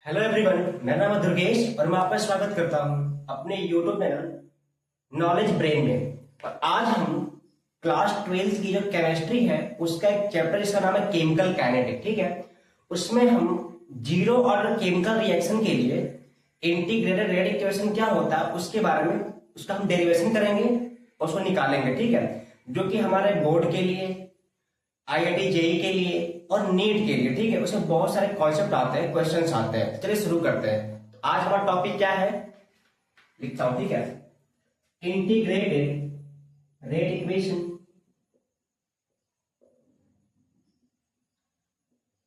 Hello everyone, मेरा नाम है दुर्गेश और मैं आपका स्वागत करता हूं अपने यूट्यूब चैनल नॉलेज ब्रेन में। और आज हम क्लास 12 की जो केमिस्ट्री है उसका एक चैप्टर जिसका नाम है केमिकल काइनेटिक, ठीक है। उसमें हम जीरो ऑर्डर केमिकल रिएक्शन के लिए इंटीग्रेटेड रेट इक्वेशन क्या होता है उसके बारे में उसका हम डेरिवेशन करेंगे और उसको निकालेंगे, ठीक है। जो कि हमारे बोर्ड के लिए, आईआईटी जेई के लिए और नीट के लिए, ठीक है, उसमें बहुत सारे कॉन्सेप्ट आते हैं, क्वेश्चंस आते हैं। चलिए शुरू करते हैं। तो आज हमारा टॉपिक क्या है लिखता हूं, ठीक है। Integrated rate equation,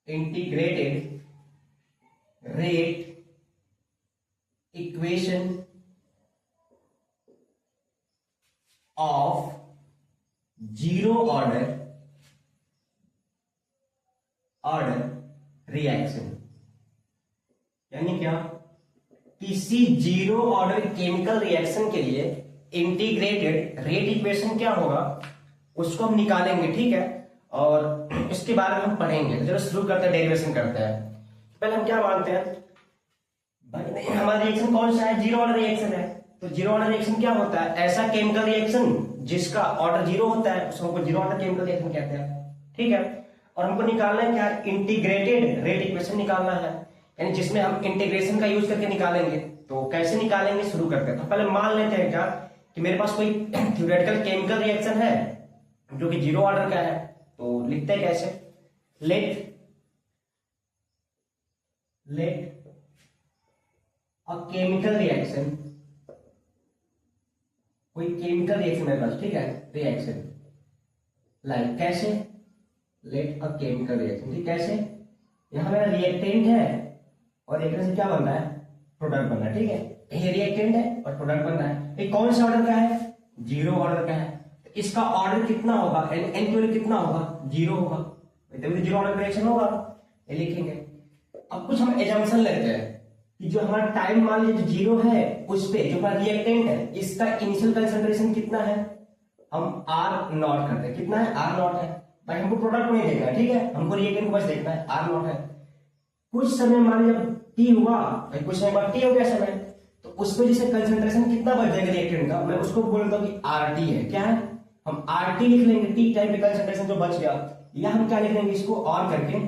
integrated rate equation of zero order reaction. यानी क्या, किसी जीरो ऑर्डर केमिकल रिएक्शन के लिए इंटीग्रेटेड रेट इक्वेशन क्या होगा उसको हम निकालेंगे, ठीक है। और इसके बारे में हम पढ़ेंगे। चलो शुरू करते हैं, डेरिवेशन करते हैं। पहले हम क्या मानते हैं भाई, हमारा रिएक्शन कौन सा है? जीरो ऑर्डर रिएक्शन है। तो जीरो ऑर्डर रिएक्शन क्या होता है? ऐसा केमिकल रिएक्शन जिसका ऑर्डर जीरो होता है उसको जीरो ऑर्डर केमिकल रिएक्शन कहते हैं, ठीक है। और हमको निकालना है क्या? इंटीग्रेटेड रेट इक्वेशन निकालना है, यानी जिसमें हम इंटीग्रेशन का यूज करके निकालेंगे। तो कैसे निकालेंगे, शुरू करते हैं। तो पहले मान लेते हैं क्या कि मेरे पास कोई थ्योरेटिकल केमिकल रिएक्शन है जो कि जीरो ऑर्डर का है। तो लिखते हैं कैसे, लेट अ केमिकल रिएक्शन, कोई केमिकल रिएक्शन मेरे पास, ठीक है, रिएक्शन लाइक कैसे, लेट अ केमिकल रिएक्शन, ठीक, कैसे, यहां मेरा रिएक्टेंट है और एक से क्या बन रहा है? प्रोडक्ट बन रहा है, ठीक है। ये रिएक्टेंट है और प्रोडक्ट बन रहा है। ये कौन सा ऑर्डर का है? जीरो ऑर्डर का है। तो इसका ऑर्डर कितना होगा? एन की वैल्यू कितना होगा? जीरो होगा, तभी जीरो ऑर्डर रिएक्शन होगा। ये लिखेंगे। अब कुछ हम एजम्पशन लेते हैं कि जो हमारा टाइम मान लीजिए जीरो है, उस पे जो हमारा रिएक्टेंट है इसका इनिशियल कंसंट्रेशन कितना है? हम आर नॉट करते हैं। कितना है? आर नॉट है। भाई हमको प्रोडक्ट नहीं देखना है, ठीक है, हमको रिएक्टेंट को बस देखना है, आर नॉट है। कुछ समय मान लीजिए टी हुआ, भाई कुछ समय बाद टी हो गया समय, तो उसमें जैसे कंसंट्रेशन कितना बढ़ जाएगा रिएक्टेंट का, मैं उसको बोलता हूँ कि आर टी है। क्या है? हम आर टी लिख लेंगे, टी टाइम पे कंसंट्रेशन जो बच गया, या हम क्या लिख लेंगे इसको और करके,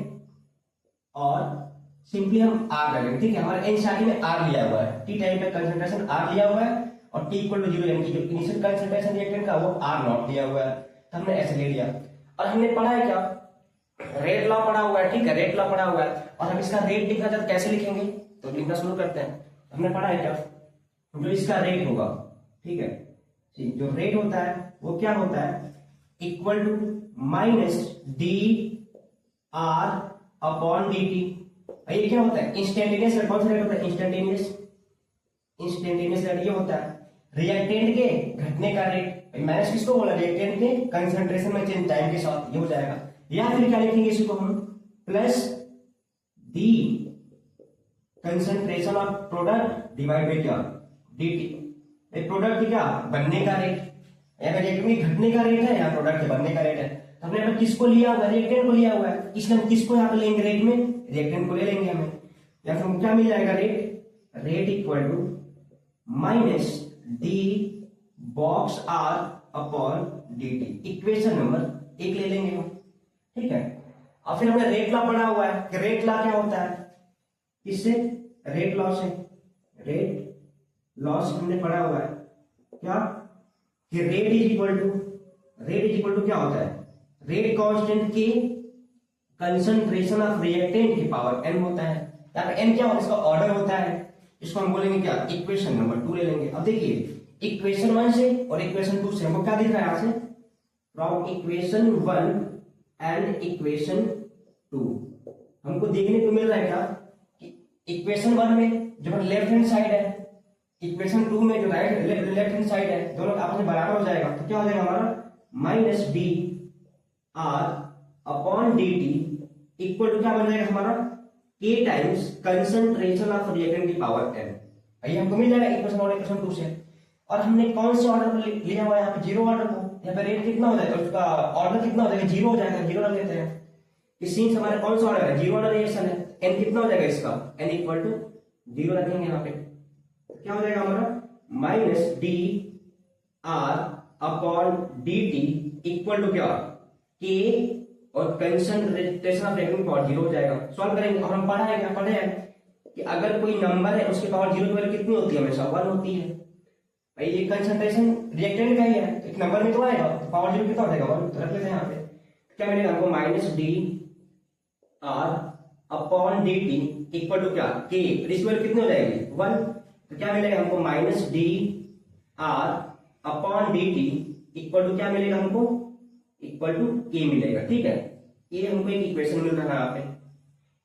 और सिंपली हम आर लगेंगे, ठीक है। हमारे एनसीईआरटी में आर लिया हुआ है, टी टाइम पे कंसंट्रेशन आर लिया हुआ है और टी इक्वल टू जीरो, यानी कि जो इनिशियल कंसंट्रेशन रिएक्टेंट का वो आर नॉट लिया हुआ है। तो हमने ऐसे ले लिया। और हमने पढ़ा है क्या? रेट लॉ पढ़ा हुआ है, ठीक है, रेट लॉ पढ़ा हुआ है। और हम इसका रेट लिखना चाहते कैसे लिखेंगे, तो लिखना शुरू करते हैं। हमने पढ़ा है क्या, जो इसका रेट होगा, ठीक है, जो रेट होता है वो क्या होता है? Equal to minus d r upon d t. ये क्या होता है? Instantaneous rate. कौन सा रेट होता है? Instantaneous rate. ये होता है रिएक्टेंट के घटने का रेट। माइनस किसको बोला? रिएक्टेंट के कंसंट्रेशन में चेंज टाइम के साथ, ये हो जाएगा। या फिर क्या लिखेंगे इसको हम? Plus the concentration of product divide by क्या? डीटी। प्रोडक्ट की क्या? बनने का रेट, या रिएक्टेंट के घटने का रेट है, या प्रोडक्ट के बनने का रेट है। तो हमने यहाँ किसको लिया हुआ है? रिएक्टेंट को लिया हुआ है, इसलिए हम किसको यहाँ पे लेंगे रेट में? रिएक्टेंट को ले लेंगे हमें। या फिर क्या मिल जाएगा? Rate equal to minus d box r upon d t. Equation number एक ले लेंगे हम, ठीक है। और फिर हमने रेट लॉ पढ़ा हुआ है कि रेट लॉ क्या होता है? इससे रेट लॉ से, रेट लॉ से हमने पढ़ा हुआ है क्या कि रेट इज इक्वल टू क्या होता है? रेट कांस्टेंट की कंसंट्रेशन ऑफ रिएक्टेंट की पावर n होता है। यहाँ पे n क्या होता है? इसका ऑर्डर होता है। इसको हम बोलेंगे क्या? इक्वेशन नंबर 2 ले लेंगे। अब देखिए इक्वेशन 1 से और इक्वेशन 2 से हमको क्या दिख रहा है? यहां से फ्रॉम इक्वेशन 1 एंड इक्वेशन 2 हमको देखने को मिल रहा है क्या कि इक्वेशन 1 में जो लेफ्ट हैंड साइड है, इक्वेशन 2 में जो लेफ्ट हैंड साइड है, दोनों आपस में बराबर हो जाएगा। तो क्या हो जाएगा हमारा? Minus d r upon d t equal to क्या बन जाएगा हमारा? k times concentration of reactant की पावर n। भाई हमको मिल जाएगा इक्वेशन 1 इक्वेशन 2 से। और हमने कौन से ऑर्डर को लिया हुआ है? यहाँ पे जीरो ऑर्डर को। यहाँ पे रेट कितना हो जाएगा? उसका ऑर्डर कितना हो जाएगा? जीरो हो जाएगा, जीरो रख लेते हैं। इस सीन्स हमारे कौन सा ऑर्डर है? जीरो ऑर्डर रिएक्शन है। एन कितना हो जाएगा इसका, एन इक्वल टू 0 रखेंगे यहाँ पे, क्या हो जाएगा हमारा minus d r upon d t equal to क्या, के और कंसंट्रेशन ऑफ रिएक्टिव पावर 0 हो जाएगा। सॉल्व करेंगे और हम पढ़े हैं कि अगर कोई नंबर है उसकी पावर 0 की वैल्यू कितनी होती है, हमेशा 1 होती है। भाई ये कंसंट्रेशन रिएक्टेंट का ही है, एक नंबर में तो आएगा, पावर 0 कितना हो जाएगा 1, तो रख लेते हैं यहाँ पे। क्या मिलेगा हमको minus d r upon d t equal to क्या, के, इस वैल्यू कितनी हो जाएगी 1, तो क्या मिलेगा हमको minus d r upon d t equal to क्या मिलेगा हमको, इक्वल टू के मिलेगा। ठीक है, ये हमको एक इक्वेशन मिल रहा है यहाँ पे,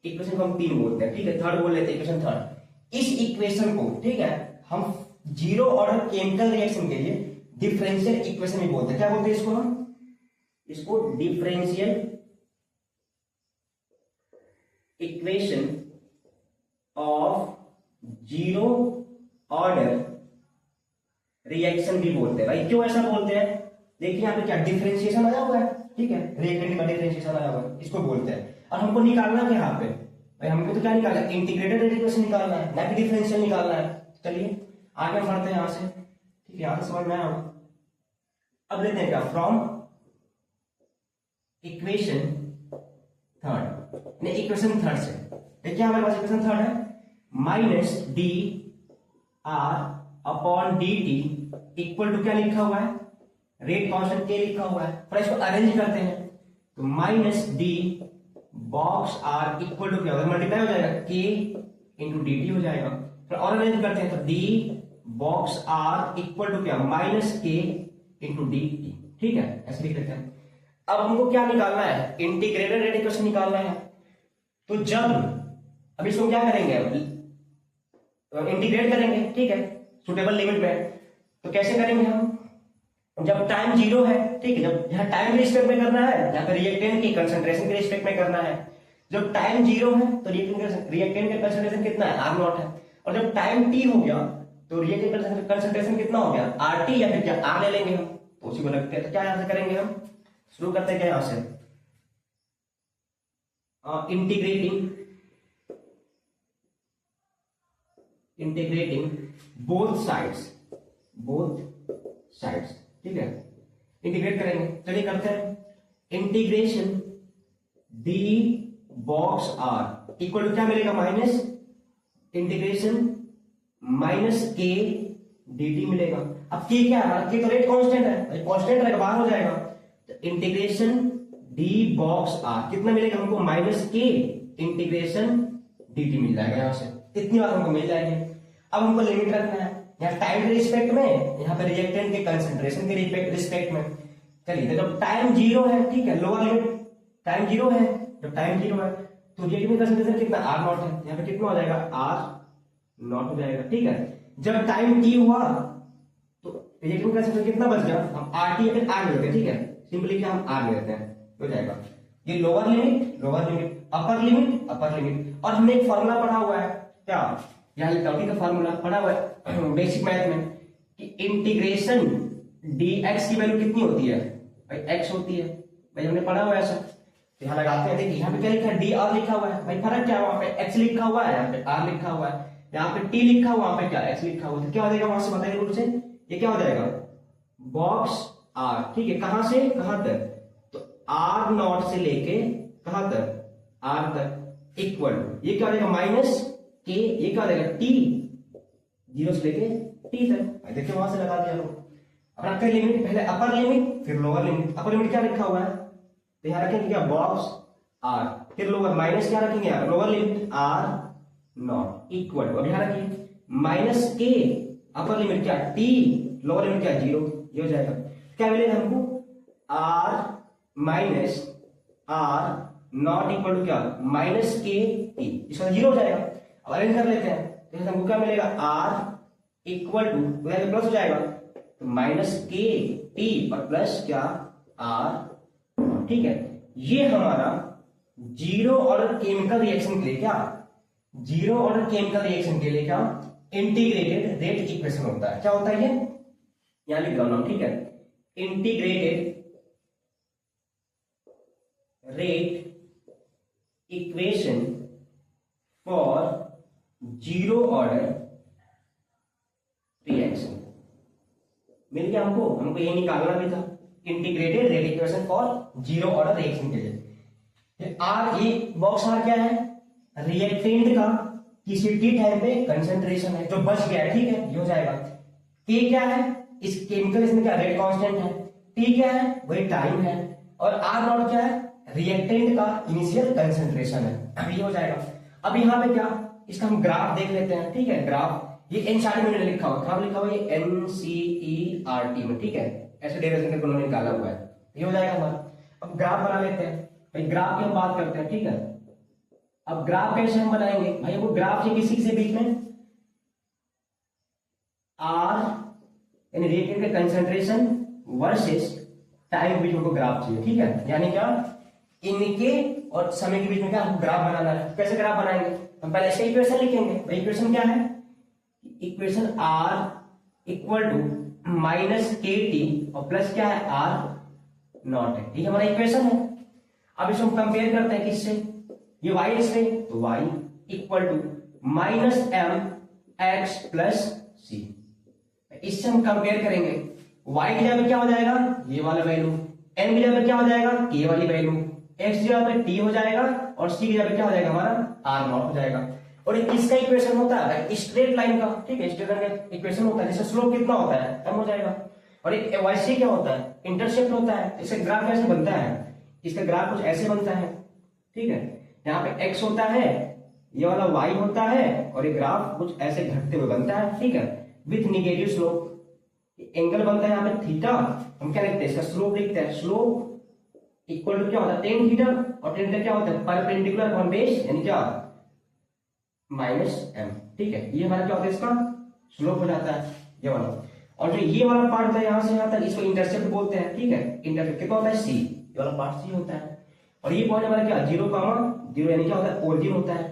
इक्वेशन को हम 3 बोलते हैं। ठीक है, थर्ड बोल लेते हैं, इक्वेशन थर्ड। इस इक्वेशन को, ठीक है, हम जीरो ऑर्डर केमिकल रिएक्शन के लिए डिफरेंशियल इक्वेशन भी बोलते हैं। क्या बोलते हैं इसको हम, इसको differential equation of zero order reaction भी बोलते हैं। भाई क्यों ऐसा बोलते हैं, देखिए यहाँ पे क्या डिफरेंशिएशन आया हुआ है, ठीक है, रिएक्टेंट का डिफरेंशिएशन आया हुआ है, इसको बोलते हैं। और हमको निकालना क्या यहाँ पे, भाई हमको तो क्या निकालना है, इंटीग्रेटेड इक्वेशन निकालना है, ना कि डिफरेंशियल निकालना है। चलिए आगे बढ़ते हैं यहाँ से, ठीक है, यहाँ से समझ में आया होगा। अब लेते हैं क्या, फ्रॉम इक्वेशन थर्ड, नहीं इक्वेशन थर्ड से देखिए हमारे पास इक्वेशन थर्ड है, minus d r upon d t equal to क्या लिखा हुआ है, रेट कांस्टेंट के लिखा हुआ है। पर इसको अरेंज करते हैं तो minus d box r equal to क्या होगा, मल्टीप्लाई हो जाएगा के इंटू डी टी हो जाएगा। फिर और अरेंज करते हैं तो d box r equal to क्या, minus k into d t. ठीक है, ऐसे लिख लेते हैं। अब हमको क्या निकालना है, इंटीग्रेटेड रेट इक्वेशन निकालना है। तो जब अब इसको क्या करेंगे, इंटीग्रेट करेंगे, ठीक है, सुटेबल लिमिट में। तो कैसे करेंगे हम, जब टाइम 0 है, ठीक है, जब यहाँ टाइम के रिस्पेक्ट में करना है, यहाँ पे रिएक्टेंट की कंसंट्रेशन के रिस्पेक्ट में करना है। जब टाइम 0 है तो रिएक्टेंट का कंसंट्रेशन कितना है, R नॉट है। और जब टाइम t हो गया तो रिएक्टेंट का कंसंट्रेशन कितना हो गया, RT, या फिर क्या R ले लेंगे हम, तो उसी को लगते हैं। तो क्या यहाँ से करेंगे हम, शुरू करते हैं क्या यहाँ से, इंटीग्रेटिंग बोथ साइड्स, ठीक है, इंटीग्रेट करेंगे। चलिए करते हैं, integration d box r equal to क्या मिलेगा, minus integration minus k d t मिलेगा। अब के क्या है, के तो रेट कांस्टेंट है, कांस्टेंट रहेगा, बाहर हो जाएगा। तो इंटीग्रेशन डी बॉक्स आर कितना मिलेगा हमको, माइनस के इंटीग्रेशन डी टी मिल जाएगा। यहां से इतनी बार हमको मिल जाएगी। अब हमको लिमिट रखना है, यहाँ टाइम के रिस्पेक्ट में, यहाँ पे रिएक्टेंट के कंसंट्रेशन के रिस्पेक्ट में। चलिए जब टाइम 0 है, ठीक है, लोअर लिमिट टाइम 0 है, जब टाइम 0 है तो रिएक्टेंट कंसंट्रेशन कितना, R नॉट है, यहाँ पे कितना हो जाएगा, R नॉट हो जाएगा। ठीक है, जब टाइम t हुआ तो रिएक्टेंट कंसंट्रेशन कितना बच गया, हम RT या फिर R लेते हैं। ठीक है, सिंपली क्या हम R लेते हैं, हो जाएगा। ये लोअर लिमिट, अपर लिमिट। और हमने एक फॉर्मूला पढ़ा हुआ है, क्या, यहाँ लिखा का फॉर्मूला पढ़ा हुआ है बेसिक मैथ में, कि इंटीग्रेशन dx की वैल्यू कितनी होती है, भाई x होती है। भाई हमने पढ़ा हुआ है ऐसा, तो यहाँ लगाते हैं। देखिए यहाँ पे क्या लिखा है, dr लिखा हुआ है। भाई फर्क क्या है, वहां पे x लिखा हुआ है, यहाँ पे r लिखा हुआ है, यहाँ पे t लिखा हुआ, वहां पे क्या x लिखा हुआ है। तो क्या हो जाएगा वहां से बताइए रूप से, ये क्या हो जाएगा, बॉक्स r, ठीक है, कहां से कहां तक, तो R नॉट से लेके कहां तक, R तक, इक्वल ये क्या हो जाएगा, माइनस के, ये क्या हो जाएगा, t 0 से लेके t तक। देखिए वहां से लगा दिया लोग। अब रखते हैं लिमिट, पहले अपर लिमिट फिर लोअर लिमिट। अपर लिमिट क्या लिखा हुआ है, तो यहाँ रखेंगे क्या, बॉक्स r, फिर लोअर माइनस क्या रखेंगे यार, lower limit r not equal to, अब यहाँ रखिए माइनस के, अपर लिमिट क्या t, लोअर लिमिट क्या 0, ये हो जाएगा। क्या मिलेगा हमको, r minus r not equal to क्या, माइनस के t, इसका 0 हो जाएगा। अब अरेंज कर लेते हैं, तो हमको क्या मिलेगा, r इक्वल टू प्लस हो जाएगा, तो माइनस के टी और प्लस क्या r। ठीक है, ये हमारा जीरो ऑर्डर केमिकल रिएक्शन के लिए क्या, जीरो ऑर्डर केमिकल रिएक्शन के लिए क्या, इंटीग्रेटेड रेट इक्वेशन होता है। क्या होता है ये, यहां लिख रहा हूं, ठीक है, integrated rate equation for zero order reaction. मिल गया हमको ये निकालना भी था, integrated rate equation for zero order reaction के लिए। आर, ये बॉक्स आर क्या है, रिएक्टेंट का किसी टी टाइम पे कंसंट्रेशन है जो बच गया है, ठीक है, ये हो जाएगा। के क्या है, इस केमिकल इसमें क्या रेट कांस्टेंट है, टी क्या है वही टाइम है, और आर नॉट क्या है रिएक्टेंट का इनिशियल कंसंट्रेशन है। अब ये हो जाएगा। अब यहाँ पे क्या, इसका हम ग्राफ देख लेते हैं, ठीक है। ग्राफ ये एनसीईआरटी में लिखा हुआ, ग्राफ लिखा हुआ है एनसीईआरटी में, ठीक है, ऐसे डेरिवेशन के उन्होंने निकाला हुआ है, ये हो जाएगा हमारा। अब ग्राफ बना लेते हैं भाई, ग्राफ की हम बात करते हैं, ठीक है। अब ग्राफ कैसे हम बनाएंगे भाई, वो ग्राफ है किसी से बीच में आर यानी रिएक्टेंट का कंसंट्रेशन वर्सेस टाइम बीच में ग्राफ चाहिए, ठीक है। यानी क्या, इनके और समय के बीच में क्या हमको ग्राफ बनाना है। कैसे ग्राफ बनाएंगे, हम पहले इसका इक्वेशन लिखेंगे। भाई इक्वेशन क्या है, equation r equal to minus k t और प्लस क्या है आर नॉट है, ये हमारा इक्वेशन है। अब इसको हम कंपेयर करते हैं किससे, ये y इससे, तो y equal to minus M X plus C. इससे हम कंपेयर करेंगे, y की जगह पे क्या हो जाएगा ये वाला वैल्यू, m की जगह पे क्या हो जाएगा k वाली वैल्यू, x की जगह पे t हो जाएगा और c की जगह पे क्या हो जाएगा हमारा r नॉट हो जाएगा। और किसका इक्वेशन होता है, स्ट्रेट लाइन का, ठीक है, स्ट्रेट लाइन का इक्वेशन होता है जिसका स्लोप कितना होता है m हो जाएगा। और एक yc क्या होता है, इंटरसेप्ट होता है। इसका ग्राफ कैसे बनता है, इसका ग्राफ कुछ ऐसे बनता है, ठीक है। यहाँ पे x होता है, ये वाला y होता है, और ये ग्राफ कुछ ऐसे घटते हुए बनता है, ठीक है, विथ निगेटिव स्लोप। एंगल बनता है यहाँ पे थीटा, हम क्या लिखते हैं इसका स्लोप लिखते हैं, स्लोप इक्वल टू क्या होता है टेन थीटा, और टेन थीटा क्या होता है परपेंडिकुलर ऑन बेस यानी क्या माइनस एम, ठीक है। ये हमारा क्या होता है इसका स्लोप हो जाता है ये वाला। और जो ये वाला पार्ट होता है यहाँ से यहाँ तक, इसको इंटरसेप्ट बोलते हैं, ठीक है। इंटरसेप्ट कितना होता है सी, ये वाला पार्ट सी होता है। और ये पॉइंट हमारा क्या 0,0 यानी क्या होता है ओरिजिन होता है।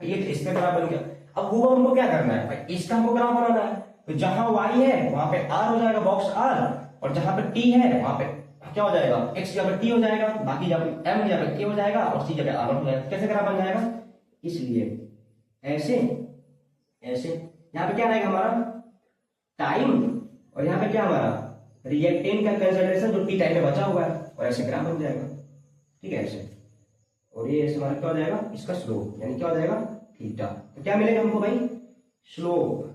ये इसका ग्राफ बन गया। अब हुआ हमको क्या करना है भाई, इसका हमको ग्राफ बनाना है। तो जहां y है वहां पे r हो जाएगा बॉक्स r, और जहां पे t है वहां पे क्या हो जाएगा x जगह पे t हो जाएगा, बाकी जगह पे m जगह पे k हो जाएगा, और c जगह r हो जाएगा। कैसे ग्राफ बन जाएगा, इसलिए ऐसे ऐसे यहाँ पे क्या रहेगा हमारा टाइम, और यहाँ पे क्या हमारा रिएक्टेंट का कंसंट्रेशन जो t टाइम में बचा हुआ है, और ऐसे ग्राफ बन जाएगा, ठीक है ऐसे। और ये हमारा क्या हो जाएगा इसका स्लोप यानी क्या हो जाएगा थीटा। तो क्या मिलेगा हमको भाई स्लोप,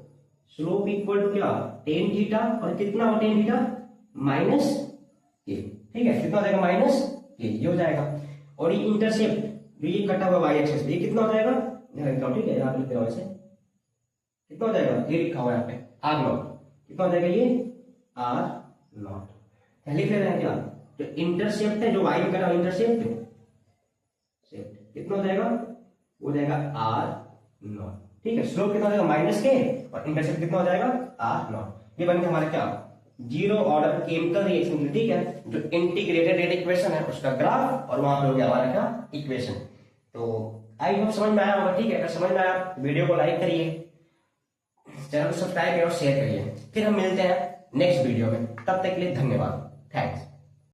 स्लोप इक्वल टू क्या टेन थीटा, और कितना हो टेन थीटा माइनस के, ठीक है, कितना हो जाएगा माइनस के, ये हो जाएगा। और ये इंटरसेप्ट जो ये कटा हुआ y एक्सिस ये कितना हो जाएगा, ठीक है यहाँ लिख रहा हूं ऐसे, कितना हो जाएगा ये लिखा हुआ है यहाँ पे आर नॉट, कितना हो जाएगा ये आर नॉट। लिख रहे हैं क्या, जो इंटरसेप्ट है जो y में कटा इंटरसेप्ट कितना हो जाएगा, वो जाएगा आर नॉट, ठीक है। स्लोप कितना हो जाएगा माइनस के, और इंटरसेप्ट कितना हो जाएगा आर नॉट। ये बन गया हमारा क्या जीरो ऑर्डर केमिकल रिएक्शन, ठीक है, जो इंटीग्रेटेड रेट इक्वेशन है उसका ग्राफ, और वहां पे हो गया हमारा क्या इक्वेशन। तो आई होप समझ में आया होगा, ठीक है। अगर समझ में आया वीडियो को लाइक करिए, चैनल को सब्सक्राइब करिए और शेयर करिए। फिर हम मिलते हैं नेक्स्ट वीडियो में, तब तक के लिए धन्यवाद, थैंक्स।